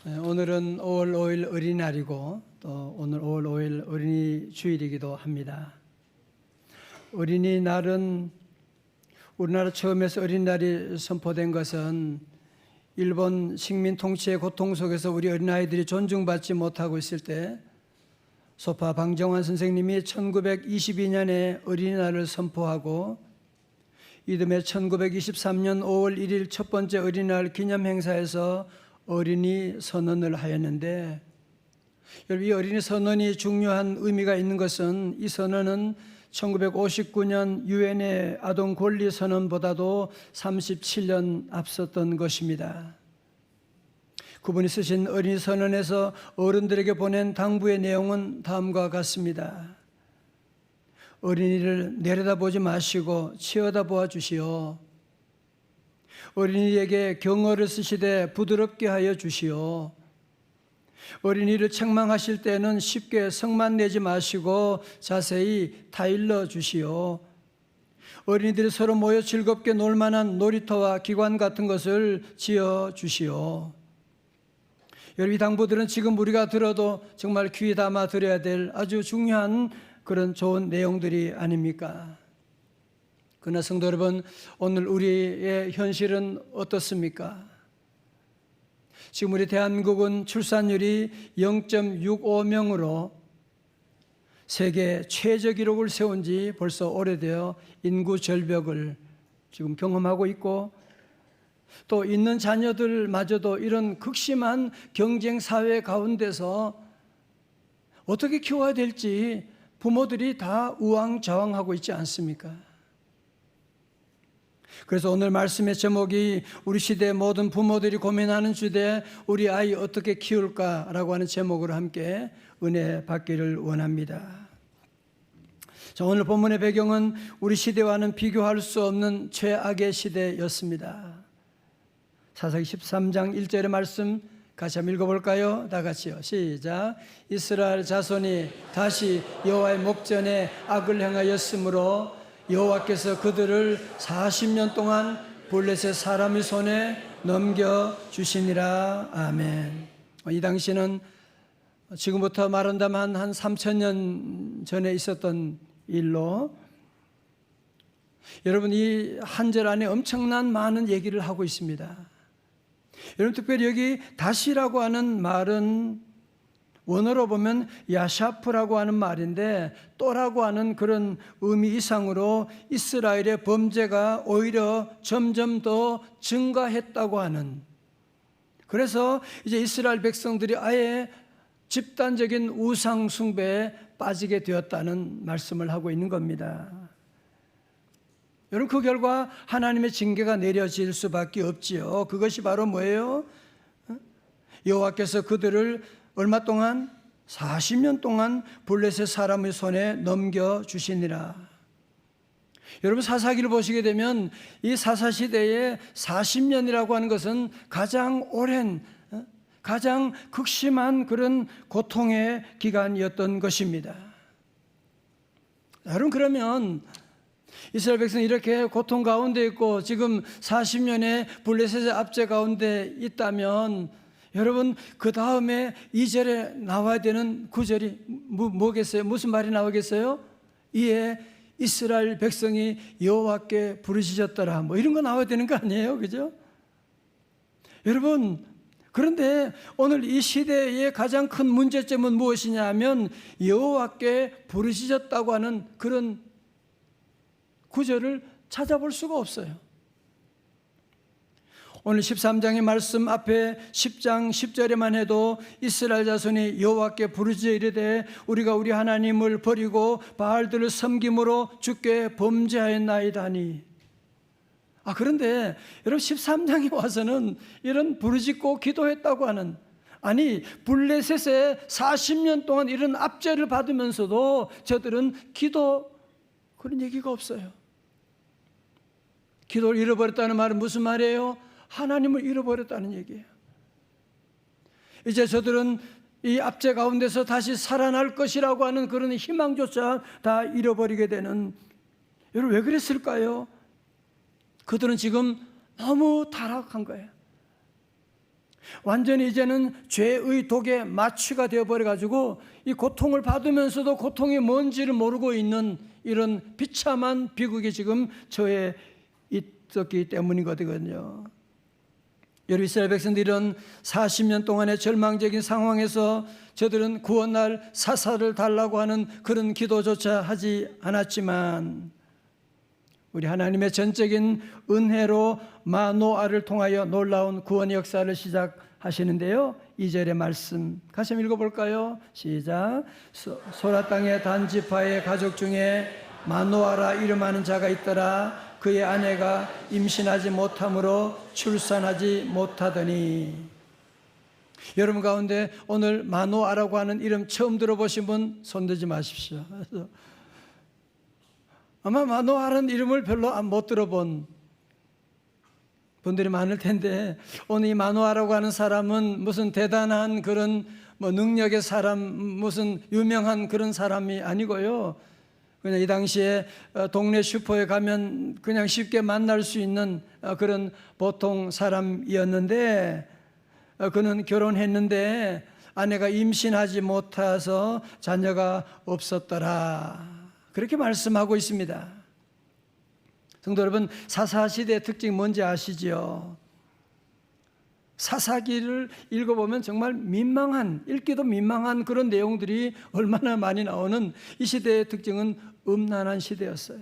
오늘은 5월 5일 어린이날이고 또 오늘 5월 5일 어린이 주일이기도 합니다. 어린이날은 우리나라 처음에서 어린이날이 선포된 것은 일본 식민 통치의 고통 속에서 우리 어린아이들이 존중받지 못하고 있을 때 소파 방정환 선생님이 1922년에 어린이날을 선포하고 이듬해 1923년 5월 1일 첫 번째 어린이날 기념 행사에서 어린이 선언을 하였는데, 여러분, 이 어린이 선언이 중요한 의미가 있는 것은 이 선언은 1959년 유엔의 아동 권리 선언보다도 37년 앞섰던 것입니다. 그분이 쓰신 어린이 선언에서 어른들에게 보낸 당부의 내용은 다음과 같습니다. 어린이를 내려다보지 마시고 치어다보아 주시오. 어린이에게 경어를 쓰시되 부드럽게 하여 주시오. 어린이를 책망하실 때는 쉽게 성만 내지 마시고 자세히 타일러 주시오. 어린이들이 서로 모여 즐겁게 놀 만한 놀이터와 기관 같은 것을 지어 주시오. 여러분, 이 당부들은 지금 우리가 들어도 정말 귀에 담아 들어야 될 아주 중요한 그런 좋은 내용들이 아닙니까? 그러나 성도 여러분, 오늘 우리의 현실은 어떻습니까? 지금 우리 대한민국은 출산율이 0.65명으로 세계 최저 기록을 세운 지 벌써 오래되어 인구 절벽을 지금 경험하고 있고, 또 있는 자녀들마저도 이런 극심한 경쟁 사회 가운데서 어떻게 키워야 될지 부모들이 다 우왕좌왕하고 있지 않습니까? 그래서 오늘 말씀의 제목이 우리 시대의 모든 부모들이 고민하는 주제, 우리 아이 어떻게 키울까라고 하는 제목으로 함께 은혜 받기를 원합니다. 자, 오늘 본문의 배경은 우리 시대와는 비교할 수 없는 최악의 시대였습니다. 사사기 13장 1절의 말씀 같이 한번 읽어볼까요? 다 같이요. 시작. 이스라엘 자손이 다시 여호와의 목전에 악을 행하였으므로 여호와께서 그들을 40년 동안 블레셋 사람의 손에 넘겨주시니라. 아멘. 이 당시는 지금부터 말한다면 한 3,000년 전에 있었던 일로, 여러분, 이 한 절 안에 엄청난 많은 얘기를 하고 있습니다. 여러분, 특별히 여기 다시라고 하는 말은 원어로 보면 야샤프라고 하는 말인데, 또라고 하는 그런 의미 이상으로 이스라엘의 범죄가 오히려 점점 더 증가했다고 하는, 그래서 이제 이스라엘 백성들이 아예 집단적인 우상 숭배에 빠지게 되었다는 말씀을 하고 있는 겁니다. 여러분, 그 결과 하나님의 징계가 내려질 수밖에 없지요. 그것이 바로 뭐예요? 여호와께서 그들을 얼마 동안? 40년 동안 블레셋 사람의 손에 넘겨주시니라. 여러분, 사사기를 보시게 되면 이 사사시대에 40년이라고 하는 것은 가장 오랜, 가장 극심한 그런 고통의 기간이었던 것입니다. 여러분, 그러면 이스라엘 백성이 이렇게 고통 가운데 있고 지금 40년의 블레셋의 압제 가운데 있다면, 여러분, 그 다음에 2절에 나와야 되는 구절이 뭐겠어요? 무슨 말이 나오겠어요? 이에 이스라엘 백성이 여호와께 부르짖었더라, 뭐 이런 거 나와야 되는 거 아니에요? 그죠? 여러분, 그런데 오늘 이 시대의 가장 큰 문제점은 무엇이냐 하면 여호와께 부르짖었다고 하는 그런 구절을 찾아볼 수가 없어요. 오늘 13장의 말씀 앞에 10장 10절에만 해도 이스라엘 자손이 여호와께 부르짖어 이르되 우리가 우리 하나님을 버리고 바알들을 섬김으로 주께 범죄하였나이다니. 그런데 여러분, 13장에 와서는 이런 부르짖고 기도했다고 하는, 아니 블레셋에 40년 동안 이런 압제를 받으면서도 저들은 그런 얘기가 없어요. 기도를 잃어버렸다는 말은 무슨 말이에요? 하나님을 잃어버렸다는 얘기예요. 이제 저들은 이 압제 가운데서 다시 살아날 것이라고 하는 그런 희망조차 다 잃어버리게 되는, 여러분, 왜 그랬을까요? 그들은 지금 너무 타락한 거예요. 완전히 이제는 죄의 독에 마취가 되어버려가지고 이 고통을 받으면서도 고통이 뭔지를 모르고 있는 이런 비참한 비극이 지금 저에 있었기 때문이거든요. 여러분, 이스라엘 백성들이 이런 40년 동안의 절망적인 상황에서 저들은 구원날 사사를 달라고 하는 그런 기도조차 하지 않았지만 우리 하나님의 전적인 은혜로 마노아를 통하여 놀라운 구원의 역사를 시작하시는데요. 2절의 말씀 같이 한번 읽어볼까요? 시작. 소라 땅의 단지파의 가족 중에 마노아라 이름하는 자가 있더라. 그의 아내가 임신하지 못함으로 출산하지 못하더니. 여러분 가운데 오늘 마노아라고 하는 이름 처음 들어보신 분 손들지 마십시오. 아마 마노아라는 이름을 별로 못 들어본 분들이 많을 텐데, 오늘 이 마노아라고 하는 사람은 무슨 대단한 그런 능력의 사람, 무슨 유명한 그런 사람이 아니고요. 그냥 이 당시에 동네 슈퍼에 가면 그냥 쉽게 만날 수 있는 그런 보통 사람이었는데, 그는 결혼했는데 아내가 임신하지 못해서 자녀가 없었더라. 그렇게 말씀하고 있습니다. 성도 여러분, 사사시대의 특징이 뭔지 아시죠? 사사기를 읽어보면 정말 읽기도 민망한 그런 내용들이 얼마나 많이 나오는 이 시대의 특징은 음란한 시대였어요.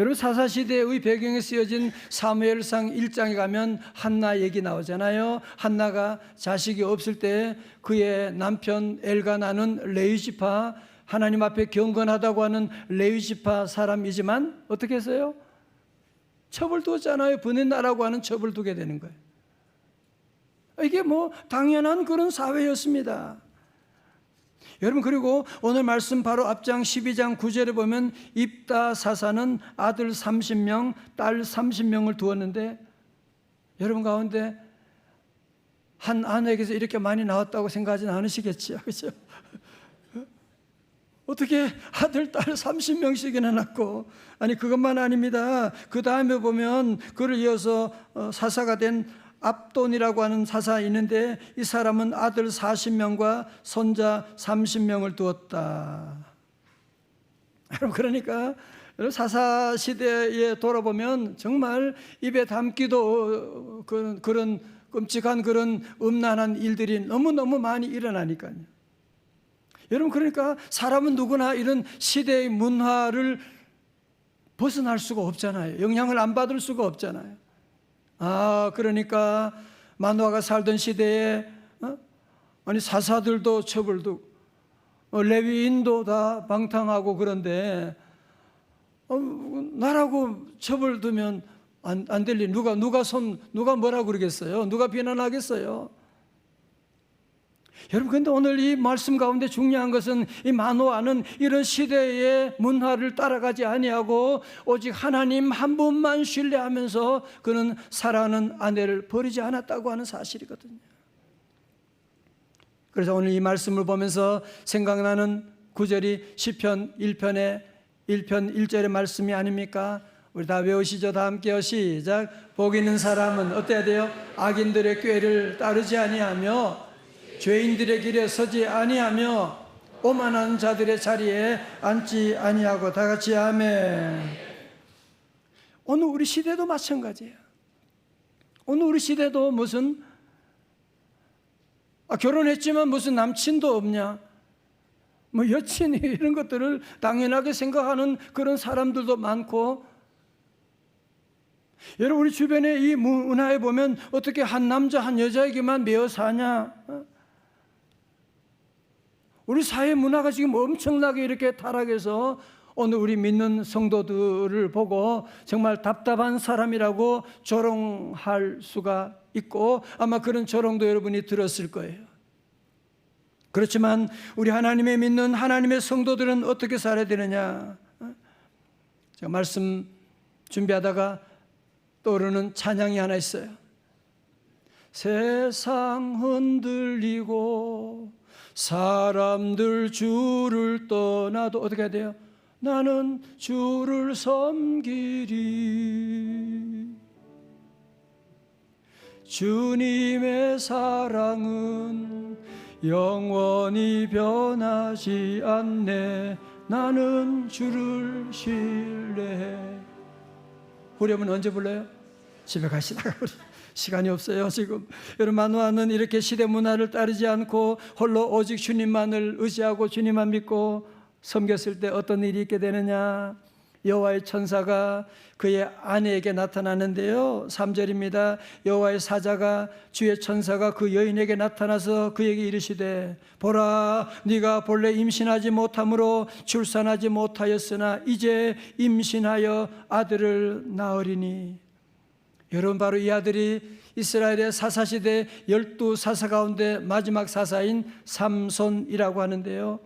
여러분, 사사시대의 배경에 쓰여진 사무엘상 1장에 가면 한나 얘기 나오잖아요. 한나가 자식이 없을 때 그의 남편 엘가나는 레위지파, 하나님 앞에 경건하다고 하는 레위지파 사람이지만 어떻게 했어요? 첩을 두었잖아요. 분인나라고 하는 첩을 두게 되는 거예요. 이게 당연한 그런 사회였습니다. 여러분, 그리고 오늘 말씀 바로 앞장 12장 9절에 보면 입다 사사는 아들 30명, 딸 30명을 두었는데, 여러분 가운데 한 아내에게서 이렇게 많이 나왔다고 생각하지는 않으시겠지요, 그렇죠? 어떻게 아들, 딸 30명씩이나 낳고, 아니 그것만 아닙니다. 그 다음에 보면 그를 이어서 사사가 된 압돈이라고 하는 사사가 있는데, 이 사람은 아들 40명과 손자 30명을 두었다. 여러분, 그러니까 사사 시대에 돌아보면 정말 입에 담기도 그런 끔찍한 그런 음란한 일들이 너무너무 많이 일어나니까요. 여러분, 그러니까 사람은 누구나 이런 시대의 문화를 벗어날 수가 없잖아요. 영향을 안 받을 수가 없잖아요. 그러니까 마노아가 살던 시대에 아니 사사들도 첩을 두고 레위인도 다 방탕하고, 그런데 나라고 첩을 두면 안 될 일, 누가 뭐라고 그러겠어요? 누가 비난하겠어요? 여러분, 근데 오늘 이 말씀 가운데 중요한 것은 이 마노아는 이런 시대의 문화를 따라가지 아니하고 오직 하나님 한 분만 신뢰하면서 그는 사랑하는 아내를 버리지 않았다고 하는 사실이거든요. 그래서 오늘 이 말씀을 보면서 생각나는 구절이 시편 1편의 1편 1절의 말씀이 아닙니까? 우리 다 외우시죠? 다 함께요. 시작. 복 있는 사람은 어때야 돼요? 악인들의 꾀를 따르지 아니하며 죄인들의 길에 서지 아니하며 오만한 자들의 자리에 앉지 아니하고. 다 같이 아멘. 오늘 우리 시대도 마찬가지예요. 오늘 우리 시대도 무슨 결혼했지만 무슨 남친도 없냐, 여친 이런 것들을 당연하게 생각하는 그런 사람들도 많고, 여러분 우리 주변에 이 문화에 보면 어떻게 한 남자 한 여자에게만 매여 사냐, 우리 사회 문화가 지금 엄청나게 이렇게 타락해서 오늘 우리 믿는 성도들을 보고 정말 답답한 사람이라고 조롱할 수가 있고, 아마 그런 조롱도 여러분이 들었을 거예요. 그렇지만 우리 하나님의 믿는 하나님의 성도들은 어떻게 살아야 되느냐? 제가 말씀 준비하다가 떠오르는 찬양이 하나 있어요. 세상 흔들리고 사람들 주를 떠나도 어떻게 해야 돼요? 나는 주를 섬기리. 주님의 사랑은 영원히 변하지 않네. 나는 주를 신뢰해. 후렴은 언제 불러요? 집에 가시다가 시간이 없어요 지금. 여러분, 마노아는 이렇게 시대 문화를 따르지 않고 홀로 오직 주님만을 의지하고 주님만 믿고 섬겼을 때 어떤 일이 있게 되느냐. 여호와의 천사가 그의 아내에게 나타나는데요, 3절입니다. 여호와의 사자가, 주의 천사가 그 여인에게 나타나서 그에게 이르시되, 보라, 네가 본래 임신하지 못함으로 출산하지 못하였으나 이제 임신하여 아들을 낳으리니. 여러분, 바로 이 아들이 이스라엘의 사사시대 12사사 가운데 마지막 사사인 삼손이라고 하는데요,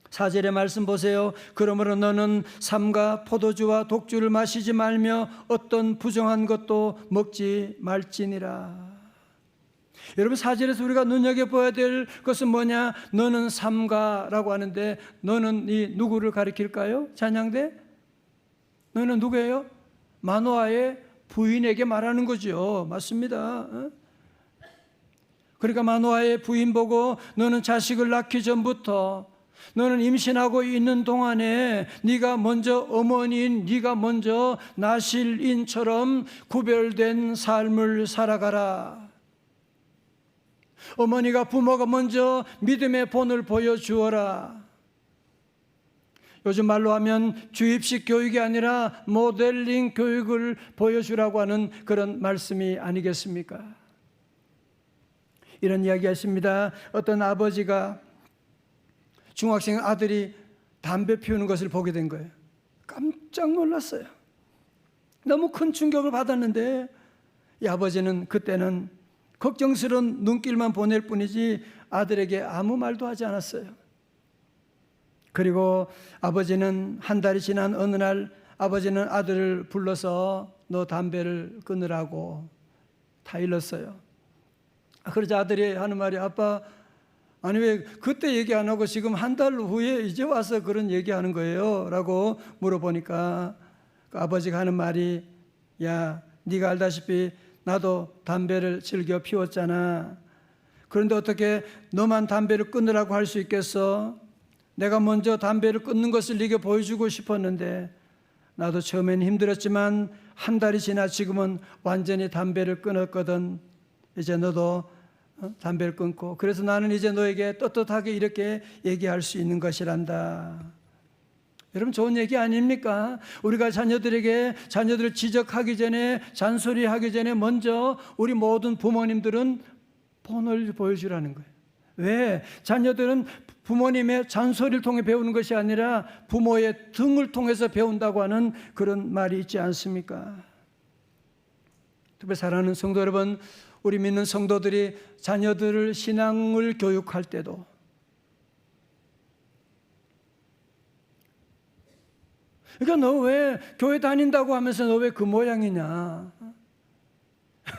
4절의 말씀 보세요. 그러므로 너는 삼가 포도주와 독주를 마시지 말며 어떤 부정한 것도 먹지 말지니라. 여러분, 4절에서 우리가 눈여겨봐야 될 것은 뭐냐? 너는 삼가라고 하는데, 너는 이 누구를 가리킬까요? 찬양대? 너는 누구예요? 마노아의 부인에게 말하는 거죠. 맞습니다. 그러니까 마노아의 부인 보고, 너는 자식을 낳기 전부터, 너는 임신하고 있는 동안에 네가 먼저 어머니인, 네가 먼저 나실인처럼 구별된 삶을 살아가라. 어머니가, 부모가 먼저 믿음의 본을 보여주어라. 요즘 말로 하면 주입식 교육이 아니라 모델링 교육을 보여주라고 하는 그런 말씀이 아니겠습니까? 이런 이야기 하십니다. 어떤 아버지가 중학생 아들이 담배 피우는 것을 보게 된 거예요. 깜짝 놀랐어요. 너무 큰 충격을 받았는데, 이 아버지는 그때는 걱정스러운 눈길만 보낼 뿐이지 아들에게 아무 말도 하지 않았어요. 그리고 아버지는 한 달이 지난 어느 날, 아버지는 아들을 불러서 너 담배를 끊으라고 다 일렀어요. 그러자 아들이 하는 말이, 아빠, 아니 왜 그때 얘기 안 하고 지금 한 달 후에 이제 와서 그런 얘기하는 거예요? 라고 물어보니까 그 아버지가 하는 말이, 야, 네가 알다시피 나도 담배를 즐겨 피웠잖아. 그런데 어떻게 너만 담배를 끊으라고 할 수 있겠어? 내가 먼저 담배를 끊는 것을 네게 보여주고 싶었는데, 나도 처음엔 힘들었지만 한 달이 지나 지금은 완전히 담배를 끊었거든. 이제 너도 담배를 끊고, 그래서 나는 이제 너에게 떳떳하게 이렇게 얘기할 수 있는 것이란다. 여러분, 좋은 얘기 아닙니까? 우리가 자녀들을 지적하기 전에, 잔소리하기 전에 먼저 우리 모든 부모님들은 본을 보여주라는 거예요. 왜? 자녀들은 부모님의 잔소리를 통해 배우는 것이 아니라 부모의 등을 통해서 배운다고 하는 그런 말이 있지 않습니까? 특별히 사랑하는 성도 여러분, 우리 믿는 성도들이 자녀들을 신앙을 교육할 때도 그러니까 너 왜 교회 다닌다고 하면서 너 왜 그 모양이냐?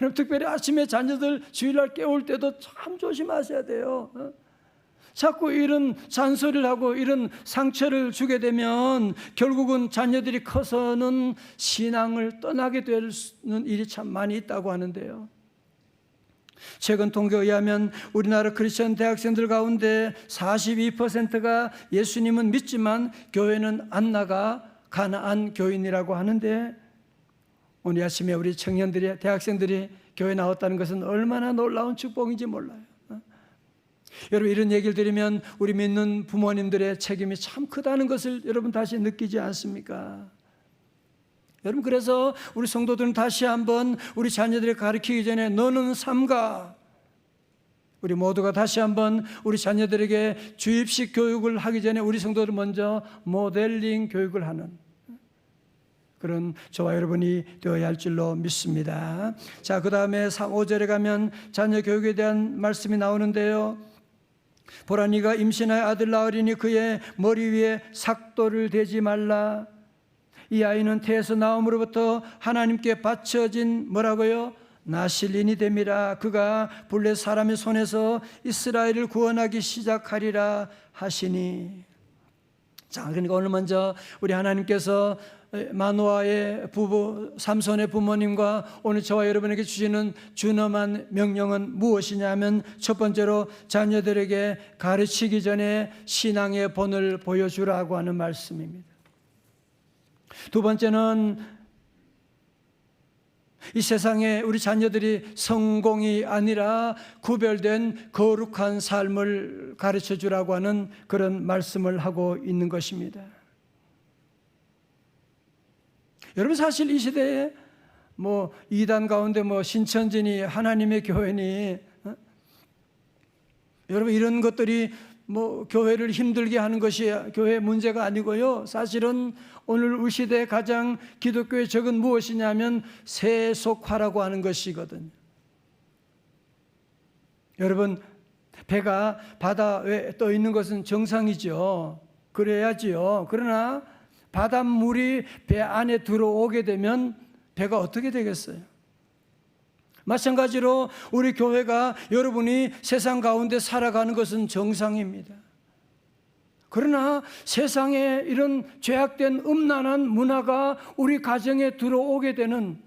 여러분, 특별히 아침에 자녀들 주일날 깨울 때도 참 조심하셔야 돼요. 자꾸 이런 잔소리를 하고 이런 상처를 주게 되면 결국은 자녀들이 커서는 신앙을 떠나게 되는 일이 참 많이 있다고 하는데요. 최근 통계에 의하면 우리나라 크리스천 대학생들 가운데 42%가 예수님은 믿지만 교회는 안 나가 가나안 교인이라고 하는데, 오늘 아침에 우리 청년들이, 대학생들이 교회 나왔다는 것은 얼마나 놀라운 축복인지 몰라요. 여러분, 이런 얘기를 들으면 우리 믿는 부모님들의 책임이 참 크다는 것을 여러분 다시 느끼지 않습니까? 여러분, 그래서 우리 성도들은 다시 한번 우리 자녀들을 가르치기 전에 너는 삼가, 우리 모두가 다시 한번 우리 자녀들에게 주입식 교육을 하기 전에 우리 성도들은 먼저 모델링 교육을 하는 그런 저와 여러분이 되어야 할 줄로 믿습니다. 자, 그 다음에 5절에 가면 자녀 교육에 대한 말씀이 나오는데요. 보라, 네가 임신하여 아들 낳으리니 그의 머리 위에 삭도를 대지 말라. 이 아이는 태에서 나옴으로부터 하나님께 바쳐진 뭐라고요? 나실인이 됨이라. 그가 본래 사람의 손에서 이스라엘을 구원하기 시작하리라 하시니. 자, 그러니까 오늘 먼저 우리 하나님께서 마노아의 부부 삼손의 부모님과 오늘 저와 여러분에게 주시는 준엄한 명령은 무엇이냐면, 첫 번째로 자녀들에게 가르치기 전에 신앙의 본을 보여주라고 하는 말씀입니다. 두 번째는 이 세상에 우리 자녀들이 성공이 아니라 구별된 거룩한 삶을 가르쳐 주라고 하는 그런 말씀을 하고 있는 것입니다. 여러분, 사실 이 시대에 이단 가운데 신천지니 하나님의 교회니, 여러분, 이런 것들이 교회를 힘들게 하는 것이 교회의 문제가 아니고요. 사실은 오늘 우리 시대에 가장 기독교의 적은 무엇이냐면 세속화라고 하는 것이거든요. 여러분, 배가 바다에 떠 있는 것은 정상이죠. 그래야지요. 그러나 바닷물이 배 안에 들어오게 되면 배가 어떻게 되겠어요? 마찬가지로 우리 교회가, 여러분이 세상 가운데 살아가는 것은 정상입니다. 그러나 세상에 이런 죄악된 음란한 문화가 우리 가정에 들어오게 되는,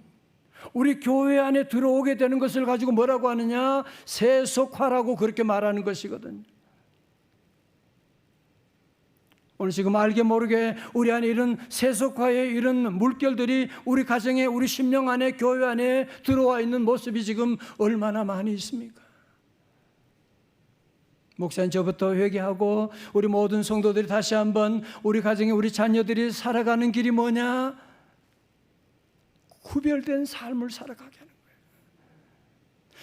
우리 교회 안에 들어오게 되는 것을 가지고 뭐라고 하느냐? 세속화라고 그렇게 말하는 것이거든요. 오늘 지금 알게 모르게 우리 안에 이런 세속화의 이런 물결들이 우리 가정에, 우리 심령 안에, 교회 안에 들어와 있는 모습이 지금 얼마나 많이 있습니까? 목사님, 저부터 회개하고 우리 모든 성도들이 다시 한번 우리 가정에 우리 자녀들이 살아가는 길이 뭐냐? 구별된 삶을 살아가게 하는 거예요.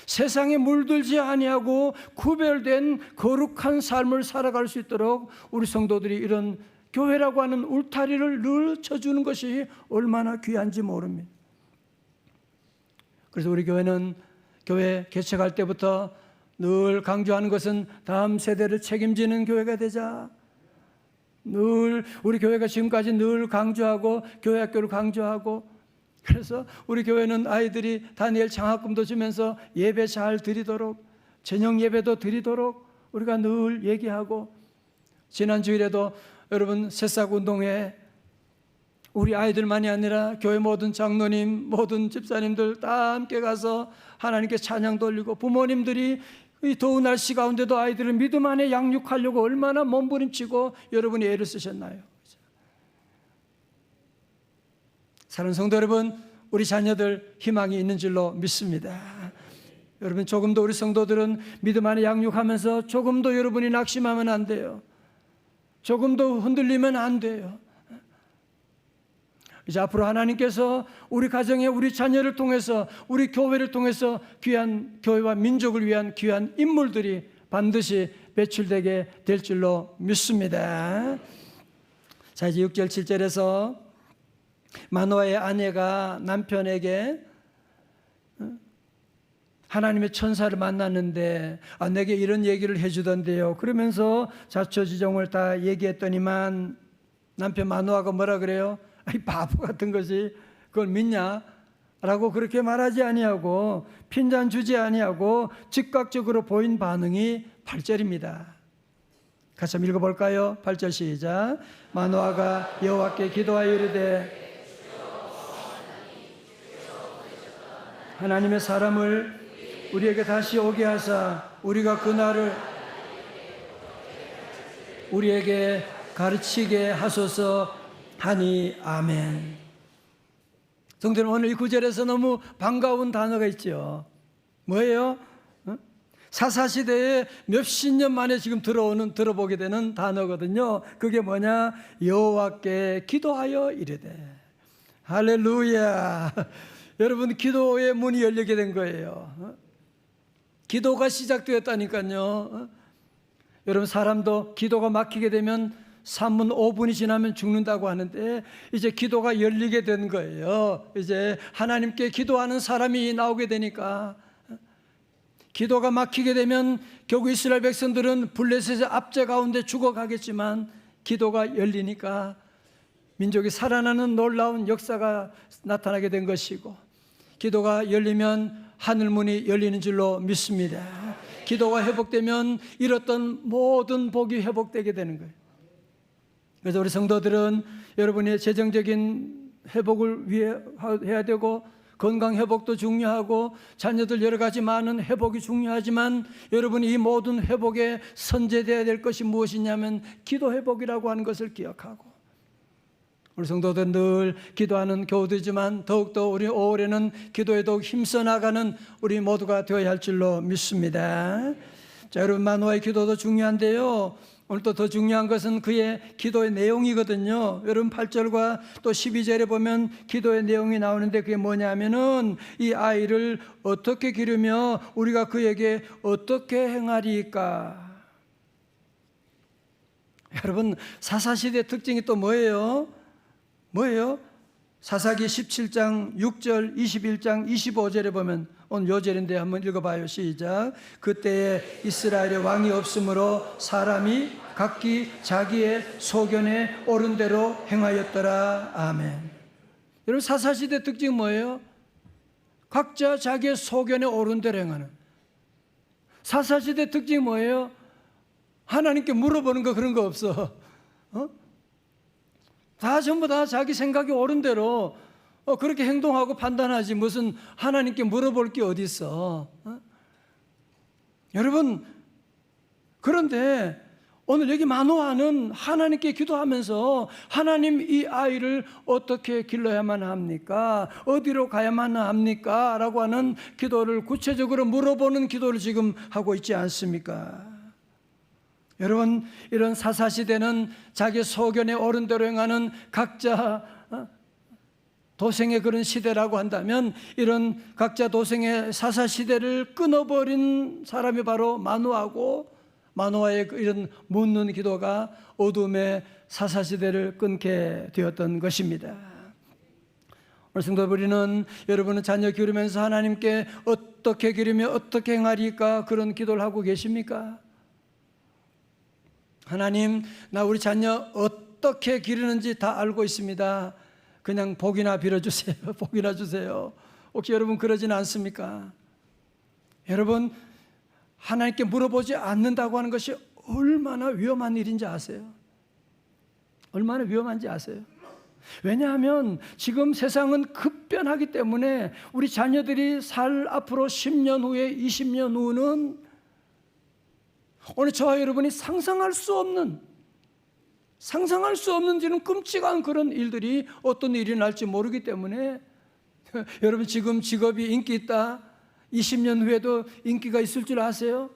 세상에 물들지 아니하고 구별된 거룩한 삶을 살아갈 수 있도록 우리 성도들이 이런 교회라고 하는 울타리를 늘 쳐주는 것이 얼마나 귀한지 모릅니다. 그래서 우리 교회는 교회 개척할 때부터 늘 강조하는 것은 다음 세대를 책임지는 교회가 되자. 늘 우리 교회가 지금까지 늘 강조하고 교회 학교를 강조하고, 그래서 우리 교회는 아이들이 다니엘 장학금도 주면서 예배 잘 드리도록, 저녁 예배도 드리도록 우리가 늘 얘기하고, 지난 주일에도 여러분 새싹 운동회 우리 아이들만이 아니라 교회 모든 장로님, 모든 집사님들 다 함께 가서 하나님께 찬양 돌리고, 부모님들이 이 더운 날씨 가운데도 아이들을 믿음 안에 양육하려고 얼마나 몸부림치고 여러분이 애를 쓰셨나요? 사랑하는 성도 여러분, 우리 자녀들 희망이 있는 줄로 믿습니다. 여러분, 조금 더 우리 성도들은 믿음 안에 양육하면서 조금 더 여러분이 낙심하면 안 돼요. 조금 더 흔들리면 안 돼요. 이제 앞으로 하나님께서 우리 가정에 우리 자녀를 통해서, 우리 교회를 통해서 귀한 교회와 민족을 위한 귀한 인물들이 반드시 배출되게 될 줄로 믿습니다. 자, 이제 6절 7절에서 마노아의 아내가 남편에게 하나님의 천사를 만났는데 내게 이런 얘기를 해주던데요. 그러면서 자초지종을 다 얘기했더니만 남편 마노아가 뭐라 그래요? 이 바보 같은 것이 그걸 믿냐? 라고 그렇게 말하지 아니하고 핀잔 주지 아니하고 즉각적으로 보인 반응이 8절입니다. 같이 한번 읽어볼까요? 8절 시작. 마노아가 여호와께 기도하여 이르되 하나님의 사람을 우리에게 다시 오게 하사 우리가 그날을 우리에게 가르치게 하소서 하니 아멘. 성도는 오늘 이 구절에서 너무 반가운 단어가 있죠. 뭐예요? 사사시대에 몇십 년 만에 지금 들어보게 되는 단어거든요. 그게 뭐냐? 여호와께 기도하여 이르되. 할렐루야. 여러분, 기도의 문이 열리게 된 거예요. 기도가 시작되었다니까요. 여러분, 사람도 기도가 막히게 되면 3분 5분이 지나면 죽는다고 하는데 이제 기도가 열리게 된 거예요. 이제 하나님께 기도하는 사람이 나오게 되니까, 기도가 막히게 되면 결국 이스라엘 백성들은 블레셋의 압제 가운데 죽어가겠지만 기도가 열리니까 민족이 살아나는 놀라운 역사가 나타나게 된 것이고, 기도가 열리면 하늘문이 열리는 줄로 믿습니다. 기도가 회복되면 잃었던 모든 복이 회복되게 되는 거예요. 그래서 우리 성도들은 여러분의 재정적인 회복을 위해 해야 되고, 건강 회복도 중요하고, 자녀들 여러 가지 많은 회복이 중요하지만, 여러분 이 모든 회복에 선제되어야 될 것이 무엇이냐면 기도 회복이라고 하는 것을 기억하고, 우리 성도들 늘 기도하는 교우들이지만 더욱더 우리 5월에는 기도에 더욱 힘써 나가는 우리 모두가 되어야 할 줄로 믿습니다. 자, 여러분 마노아의 기도도 중요한데요, 오늘 또 더 중요한 것은 그의 기도의 내용이거든요. 여러분 8절과 또 12절에 보면 기도의 내용이 나오는데 그게 뭐냐면은 이 아이를 어떻게 기르며 우리가 그에게 어떻게 행하리까. 여러분 사사시대 특징이 또 뭐예요? 사사기 17장 6절 21장 25절에 보면, 오늘 요 절인데 한번 읽어봐요. 시작. 그때에 이스라엘에 왕이 없으므로 사람이 각기 자기의 소견에 옳은 대로 행하였더라. 아멘. 여러분 사사시대 특징이 뭐예요? 각자 자기의 소견에 옳은 대로 행하는. 사사시대 특징이 뭐예요? 하나님께 물어보는 거 그런 거 없어. 다 전부 다 자기 생각이 옳은 대로 그렇게 행동하고 판단하지 무슨 하나님께 물어볼 게 어디 있어. 여러분 그런데 오늘 여기 마노아는 하나님께 기도하면서 하나님 이 아이를 어떻게 길러야만 합니까? 어디로 가야만 합니까? 라고 하는 기도를 구체적으로 물어보는 기도를 지금 하고 있지 않습니까? 여러분 이런 사사시대는 자기 소견에 옳은 대로 행하는 각자 도생의 그런 시대라고 한다면, 이런 각자 도생의 사사시대를 끊어버린 사람이 바로 마노아고, 마노아의 이런 묻는 기도가 어둠의 사사시대를 끊게 되었던 것입니다. 오늘 성도 우리는, 여러분은 자녀 기르면서 하나님께 어떻게 기르며 어떻게 행하리까 그런 기도를 하고 계십니까? 하나님, 나 우리 자녀 어떻게 기르는지 다 알고 있습니다. 그냥 복이나 빌어주세요. 복이나 주세요. 혹시 여러분 그러지는 않습니까? 여러분 하나님께 물어보지 않는다고 하는 것이 얼마나 위험한 일인지 아세요? 얼마나 위험한지 아세요? 왜냐하면 지금 세상은 급변하기 때문에 우리 자녀들이 살 앞으로 10년 후에 20년 후는 오늘 저와 여러분이 상상할 수 없는 지금 끔찍한 그런 일들이 어떤 일이 날지 모르기 때문에 여러분 지금 직업이 인기 있다, 20년 후에도 인기가 있을 줄 아세요?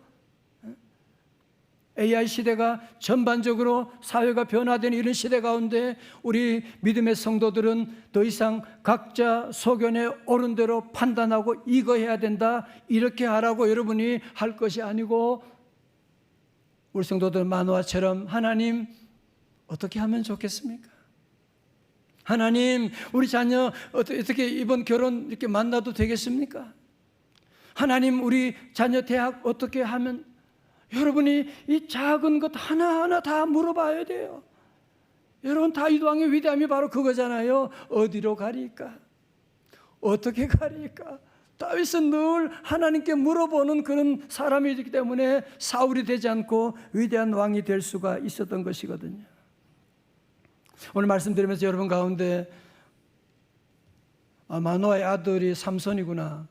AI 시대가 전반적으로 사회가 변화되는 이런 시대 가운데 우리 믿음의 성도들은 더 이상 각자 소견에 옳은 대로 판단하고 이거 해야 된다, 이렇게 하라고 여러분이 할 것이 아니고, 우리 성도들 마노아처럼 하나님 어떻게 하면 좋겠습니까? 하나님 우리 자녀 어떻게 이번 결혼 이렇게 만나도 되겠습니까? 하나님 우리 자녀 대학 어떻게 하면, 여러분이 이 작은 것 하나하나 다 물어봐야 돼요. 여러분 다윗 왕의 위대함이 바로 그거잖아요. 어디로 가리까? 어떻게 가리까? 다윗은 늘 하나님께 물어보는 그런 사람이기 때문에 사울이 되지 않고 위대한 왕이 될 수가 있었던 것이거든요. 오늘 말씀드리면서 여러분 가운데 마노아의 아들이 삼손이구나,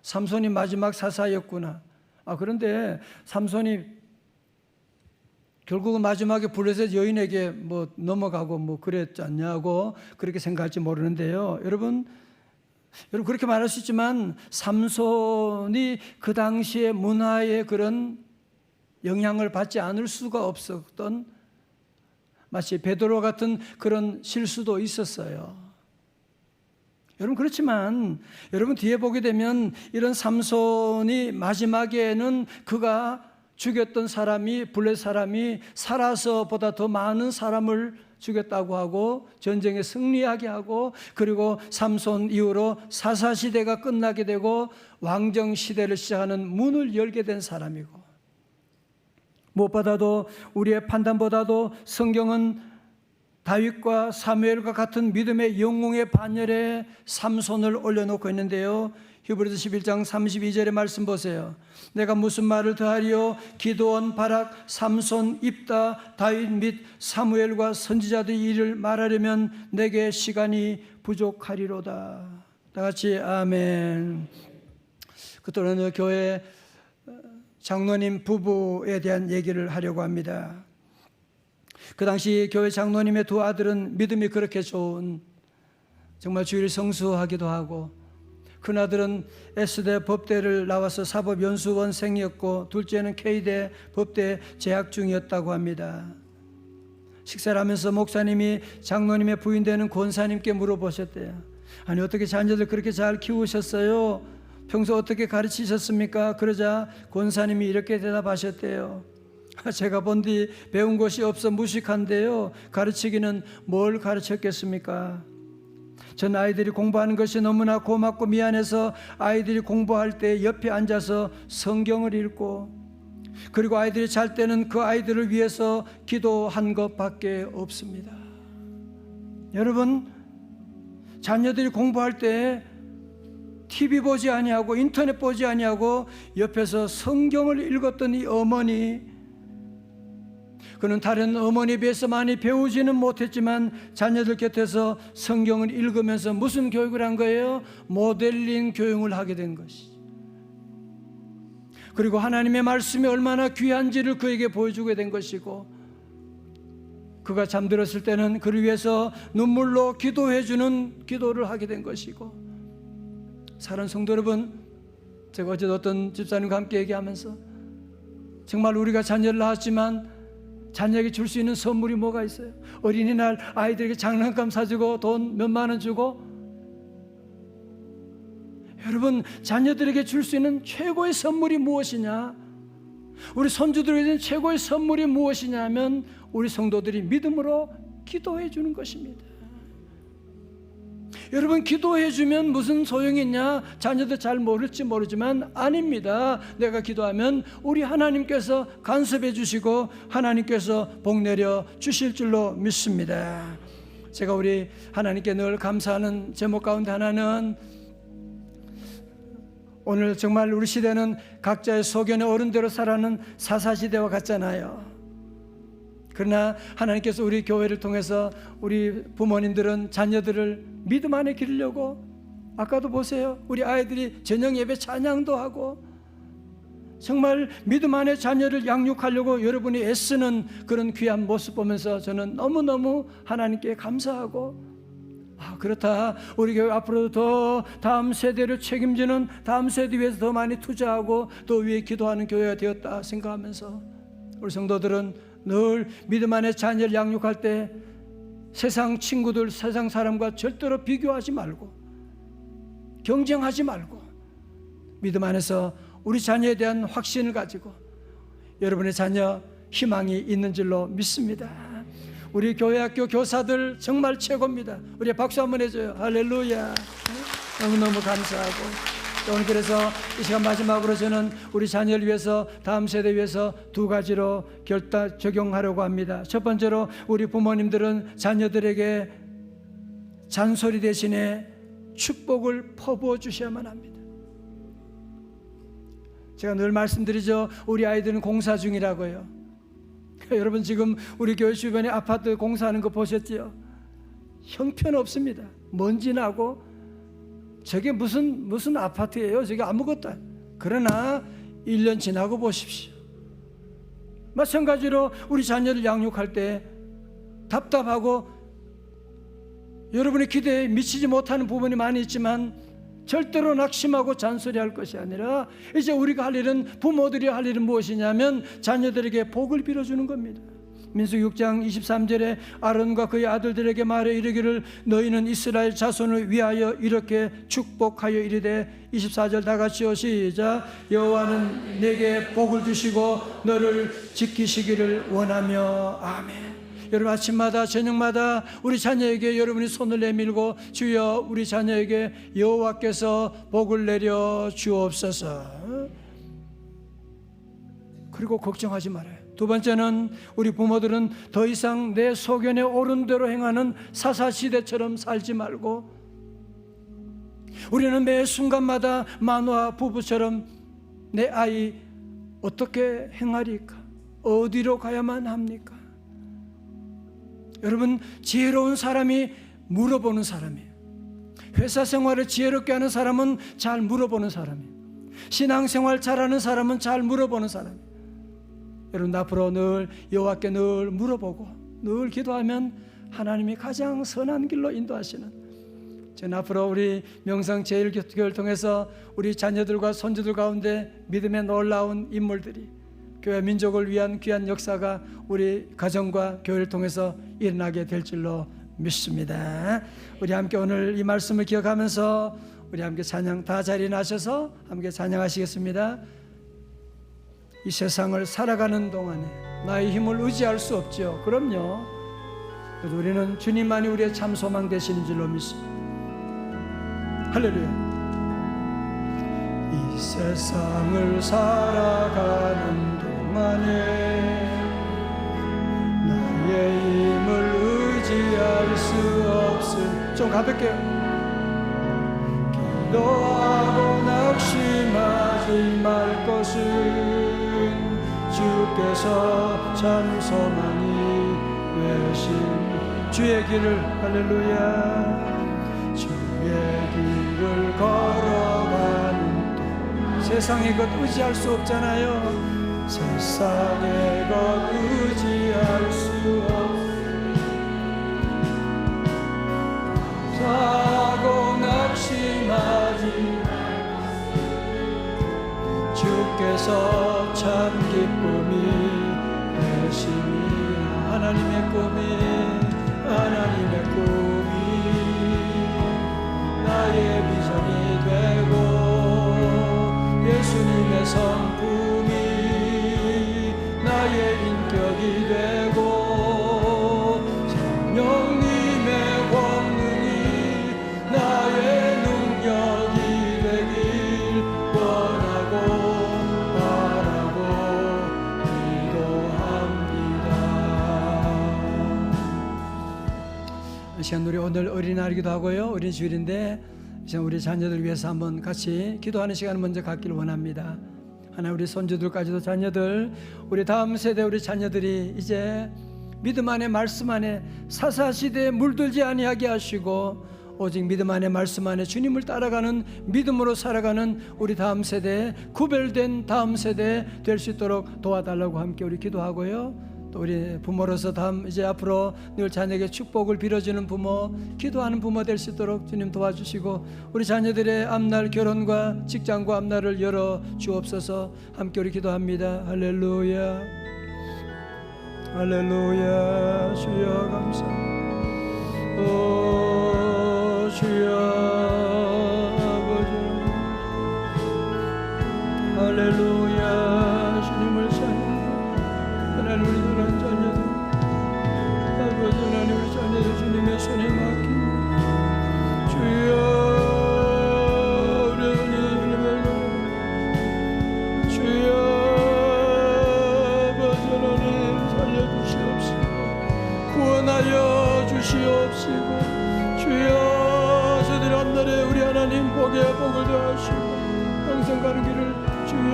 삼손이 마지막 사사였구나, 그런데 삼손이 결국은 마지막에 블레셋 여인에게 뭐 넘어가고 뭐 그랬지 않냐고 그렇게 생각할지 모르는데요. 여러분 그렇게 말할 수 있지만 삼손이 그 당시에 문화의 그런 영향을 받지 않을 수가 없었던, 마치 베드로 같은 그런 실수도 있었어요. 여러분 그렇지만 여러분 뒤에 보게 되면 이런 삼손이 마지막에는 그가 죽였던 사람이, 블레셋 사람이 살아서보다 더 많은 사람을 죽였다고 하고 전쟁에 승리하게 하고, 그리고 삼손 이후로 사사시대가 끝나게 되고 왕정시대를 시작하는 문을 열게 된 사람이고, 무엇보다도 우리의 판단보다도 성경은 다윗과 사무엘과 같은 믿음의 영웅의 반열에 삼손을 올려놓고 있는데요. 히브리서 11장 32절의 말씀 보세요. 내가 무슨 말을 더하리요? 기드온, 바락, 삼손, 입다, 다윗 및 사무엘과 선지자들의 일을 말하려면 내게 시간이 부족하리로다. 다 같이 아멘. 그때 어느 교회 장로님 부부에 대한 얘기를 하려고 합니다. 그 당시 교회 장로님의 두 아들은 믿음이 그렇게 좋은, 정말 주일 성수하기도 하고, 큰 아들은 S대 법대를 나와서 사법연수원생이었고 둘째는 K대 법대 재학 중이었다고 합니다. 식사를 하면서 목사님이 장로님의 부인 되는 권사님께 물어보셨대요. 아니, 어떻게 자녀들 그렇게 잘 키우셨어요? 평소 어떻게 가르치셨습니까? 그러자 권사님이 이렇게 대답하셨대요. 제가 본 뒤 배운 것이 없어 무식한데요, 가르치기는 뭘 가르쳤겠습니까? 전 아이들이 공부하는 것이 너무나 고맙고 미안해서 아이들이 공부할 때 옆에 앉아서 성경을 읽고, 그리고 아이들이 잘 때는 그 아이들을 위해서 기도한 것밖에 없습니다. 여러분, 자녀들이 공부할 때 TV 보지 아니하고 인터넷 보지 아니하고 옆에서 성경을 읽었던 이 어머니, 그는 다른 어머니에 비해서 많이 배우지는 못했지만 자녀들 곁에서 성경을 읽으면서 무슨 교육을 한 거예요? 모델링 교육을 하게 된 것이. 그리고 하나님의 말씀이 얼마나 귀한지를 그에게 보여주게 된 것이고, 그가 잠들었을 때는 그를 위해서 눈물로 기도해주는 기도를 하게 된 것이고, 사랑하는 성도 여러분, 제가 어제 어떤 집사님과 함께 얘기하면서 정말 우리가 자녀를 낳았지만 자녀에게 줄 수 있는 선물이 뭐가 있어요? 어린이날 아이들에게 장난감 사주고 돈 몇만 원 주고. 여러분, 자녀들에게 줄 수 있는 최고의 선물이 무엇이냐? 우리 손주들에게 최고의 선물이 무엇이냐면 우리 성도들이 믿음으로 기도해 주는 것입니다. 여러분, 기도해 주면 무슨 소용이 있냐? 자녀들 잘 모를지 모르지만 아닙니다. 내가 기도하면 우리 하나님께서 간섭해 주시고 하나님께서 복 내려 주실 줄로 믿습니다. 제가 우리 하나님께 늘 감사하는 제목 가운데 하나는, 오늘 정말 우리 시대는 각자의 소견의 어른대로 살아가는 사사시대와 같잖아요. 그러나 하나님께서 우리 교회를 통해서 우리 부모님들은 자녀들을 믿음 안에 기르려고, 아까도 보세요, 우리 아이들이 저녁 예배 찬양도 하고 정말 믿음 안에 자녀를 양육하려고 여러분이 애쓰는 그런 귀한 모습 보면서 저는 너무너무 하나님께 감사하고, 그렇다, 우리 교회 앞으로도 더 다음 세대를 책임지는, 다음 세대 위해서 더 많이 투자하고 더 위에 기도하는 교회가 되었다 생각하면서, 우리 성도들은 늘 믿음 안에 자녀를 양육할 때 세상 친구들, 세상 사람과 절대로 비교하지 말고 경쟁하지 말고 믿음 안에서 우리 자녀에 대한 확신을 가지고 여러분의 자녀 희망이 있는 줄로 믿습니다. 우리 교회 학교 교사들 정말 최고입니다. 우리 박수 한번 해줘요. 할렐루야. 너무너무 감사하고, 오늘 그래서 이 시간 마지막으로 저는 우리 자녀를 위해서, 다음 세대 위해서 두 가지로 적용하려고 합니다. 첫 번째로, 우리 부모님들은 자녀들에게 잔소리 대신에 축복을 퍼부어 주셔야만 합니다. 제가 늘 말씀드리죠, 우리 아이들은 공사 중이라고요. 여러분, 지금 우리 교회 주변에 아파트 공사하는 거 보셨지요? 형편없습니다. 먼지 나고, 저게 무슨 아파트예요? 저게 아무것도 아니에요. 그러나 1년 지나고 보십시오. 마찬가지로 우리 자녀를 양육할 때 답답하고 여러분의 기대에 미치지 못하는 부분이 많이 있지만 절대로 낙심하고 잔소리할 것이 아니라, 이제 우리가 할 일은, 부모들이 할 일은 무엇이냐면 자녀들에게 복을 빌어주는 겁니다. 민수기 6장 23절에 아론과 그의 아들들에게 말해 이르기를, 너희는 이스라엘 자손을 위하여 이렇게 축복하여 이르되, 24절 다 같이요, 시작. 여호와는 내게 복을 주시고 너를 지키시기를 원하며. 아멘. 여러분, 아침마다 저녁마다 우리 자녀에게 여러분이 손을 내밀고, 주여 우리 자녀에게 여호와께서 복을 내려 주옵소서. 그리고 걱정하지 말아요. 두 번째는, 우리 부모들은 더 이상 내 소견에 옳은 대로 행하는 사사시대처럼 살지 말고 우리는 매 순간마다 마노아 부부처럼 내 아이 어떻게 행하리까? 어디로 가야만 합니까? 여러분, 지혜로운 사람이 물어보는 사람이에요. 회사 생활을 지혜롭게 하는 사람은 잘 물어보는 사람이에요. 신앙생활 잘하는 사람은 잘 물어보는 사람이에요. 여러분, 앞으로 늘 여호와께 늘 물어보고 늘 기도하면 하나님이 가장 선한 길로 인도하시는, 저는 앞으로 우리 명성제일교회를 통해서 우리 자녀들과 손주들 가운데 믿음의 놀라운 인물들이, 교회 민족을 위한 귀한 역사가 우리 가정과 교회를 통해서 일어나게 될 줄로 믿습니다. 우리 함께 오늘 이 말씀을 기억하면서 우리 함께 찬양, 다 자리에 나셔서 함께 찬양하시겠습니다. 이 세상을 살아가는 동안에 나의 힘을 의지할 수 없죠. 그럼요. 그래서 우리는 주님만이 우리의 참 소망 되시는 줄로 믿습니다. 할렐루야. 이 세상을 살아가는 동안에 나의 힘을 의지할 수 없을, 좀 가볍게요. 기도하고 낙심하지 말 것은 주께서 참 소망이 되신 주의 길을, 할렐루야, 주의 길을 걸어가는 또 세상의 것 의지할 수 없잖아요. 세상의 것 의지할 수 없사고 낙심하지, 주께서 참 기쁨이 되심이라. 하나님의 꿈이, 하나님의 꿈이 나의 비전이 되고 예수님의 성품이 나의 인격이 되고 성령님의 권능이 나의 능력이 되길 원하고 바라고 기도합니다. 이 시간 우리 오늘 어린이날이기도 하고요, 어린 주일인데 우리 자녀들 위해서 한번 같이 기도하는 시간을 먼저 갖기를 원합니다. 하나님, 우리 손주들까지도 자녀들, 우리 다음 세대 우리 자녀들이 이제 믿음 안에 말씀 안에 사사시대에 물들지 아니하게 하시고 오직 믿음 안에 말씀 안에 주님을 따라가는 믿음으로 살아가는 우리 다음 세대, 구별된 다음 세대 될 수 있도록 도와달라고 함께 우리 기도하고요. 또 우리 부모로서 다음 이제 앞으로 늘 자녀에게 축복을 빌어주는 부모, 기도하는 부모 될 수 있도록 주님 도와주시고 우리 자녀들의 앞날 결혼과 직장과 앞날을 열어 주옵소서. 함께 우리 기도합니다. 할렐루야, 할렐루야. 주여 감사합니다. 오 주여 아버지, 할렐루야. 주님을 찬양합니다. 하나님, 우리 그런 자녀들, 아버지 하나님, 우리 자녀들 주님의 손에 맡깁니다. 주여, 우리 주님의 주여, 아버지 하나님 살려주시옵시고 구원하여 주시옵시고, 주여 저들 앞날에 우리 하나님 복에 복을 더하시고 항상 가는 길을 주여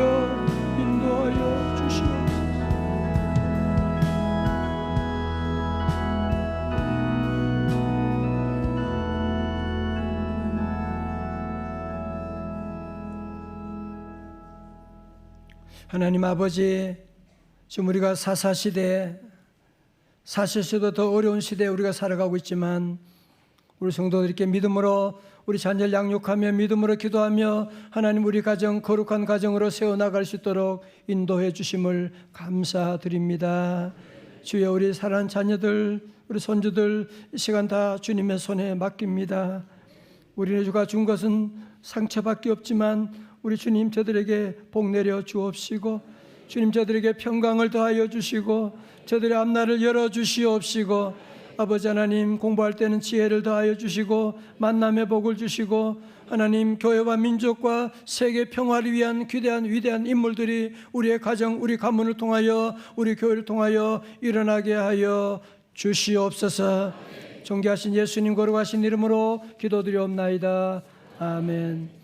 인도하여 주시옵소서. 하나님 아버지, 지금 우리가 사사시대에, 사실시도 더 어려운 시대에 우리가 살아가고 있지만 우리 성도들께 믿음으로 우리 자녀를 양육하며 믿음으로 기도하며 하나님 우리 가정 거룩한 가정으로 세워나갈 수 있도록 인도해 주심을 감사드립니다. 주여, 우리 사랑하는 자녀들, 우리 손주들 이 시간 다 주님의 손에 맡깁니다. 우리네 주가 준 것은 상처밖에 없지만 우리 주님 저들에게 복 내려 주옵시고, 주님 저들에게 평강을 더하여 주시고 저들의 앞날을 열어 주시옵시고, 아버지 하나님 공부할 때는 지혜를 더하여 주시고 만남의 복을 주시고, 하나님 교회와 민족과 세계 평화를 위한 위대한 인물들이 우리의 가정, 우리 가문을 통하여 우리 교회를 통하여 일어나게 하여 주시옵소서. 존귀하신 예수님 거룩하신 이름으로 기도드리옵나이다. 아멘.